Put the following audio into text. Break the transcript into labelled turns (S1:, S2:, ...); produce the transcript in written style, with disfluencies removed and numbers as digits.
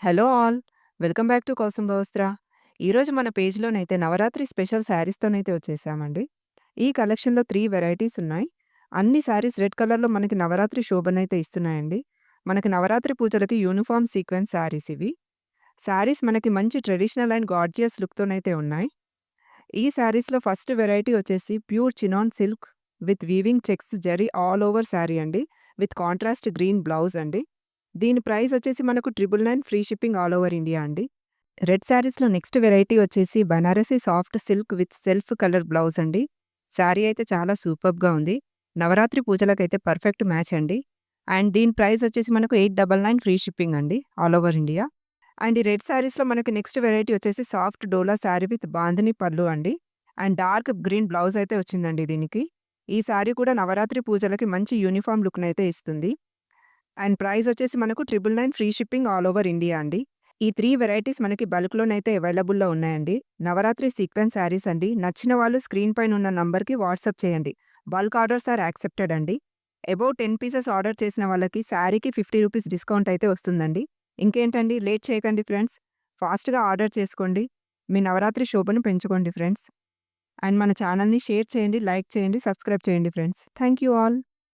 S1: Hello all. Welcome back to Kousam Vastra. ఈరోజు మన పేజ్‌లోనైతే Navratri special శారీస్‌తోనైతే వచ్చేసామండి. ఈ కలెక్షన్‌లో 3 వెరైటీస్ ఉన్నాయి. అన్ని శారీస్ రెడ్ కలర్‌లో మనకి నవరాత్రి శోభనైతే ఇస్తున్నాయండి. మనకి నవరాత్రి పూజలకి యూనిఫార్మ్ సీక్వెన్స్ శారీస్ ఇవి. శారీస్ మనకి మంచి ట్రెడిషనల్ అండ్ గార్జియస్ లుక్‌తోనైతే ఉన్నాయి. ఈ శారీస్‌లో ఫస్ట్ వెరైటీ వచ్చేసి pure chinon silk with weaving checks zari all over sari అండి. విత్ కాంట్రాస్ట్ గ్రీన్ బ్లౌజ్ అండి. దీని ప్రైస్ వచ్చేసి మనకు 999 free shipping all over India అండి. రెడ్ శారీస్‌లో నెక్స్ట్ వెరైటీ వచ్చేసి Banarasi soft silk with self colour blouse అండి. శారీ అయితే చాలా సూపర్బ్‌గా ఉంది. నవరాత్రి పూజలకైతే పర్ఫెక్ట్ మ్యాచ్ అండి. అండ్ దీని ప్రైస్ వచ్చేసి మనకు 899 ఫ్రీ షిప్పింగ్ అండి ఆల్ ఓవర్ ఇండియా. అండ్ ఈ రెడ్ శారీస్‌లో మనకి నెక్స్ట్ వెరైటీ వచ్చేసి soft dola sari with bandhani పల్లు అండి. అండ్ డార్క్ గ్రీన్ బ్లౌజ్ అయితే వచ్చిందండి దీనికి. ఈ శారీ కూడా నవరాత్రి పూజలకి మంచి యూనిఫార్మ్ లుక్‌నైతే ఇస్తుంది. అండ్ ప్రైస్ వచ్చేసి మనకు 999 free shipping all over India అండి. ఈ 3 వెరైటీస్ మనకి బల్క్‌లోనైతే అవైలబుల్‌లో ఉన్నాయండి. నవరాత్రి సీక్వెన్స్ శారీస్ అండి. నచ్చిన వాళ్ళు స్క్రీన్ పైన ఉన్న నంబర్‌కి వాట్సాప్ చేయండి. బల్క్ ఆర్డర్స్ ఆర్ యాక్సెప్టెడ్ అండి. అబోవ్ 10 పీసెస్ ఆర్డర్ చేసిన వాళ్ళకి శారీకి ₹50 డిస్కౌంట్ అయితే వస్తుందండి. ఇంకేంటండి లేట్ చేయకండి ఫ్రెండ్స్. ఫాస్ట్‌గా ఆర్డర్ చేసుకోండి. మీ నవరాత్రి శోభను పెంచుకోండి ఫ్రెండ్స్. అండ్ మన ఛానల్‌ని షేర్ చేయండి, లైక్ చేయండి, సబ్స్క్రైబ్ చేయండి ఫ్రెండ్స్. Thank you all.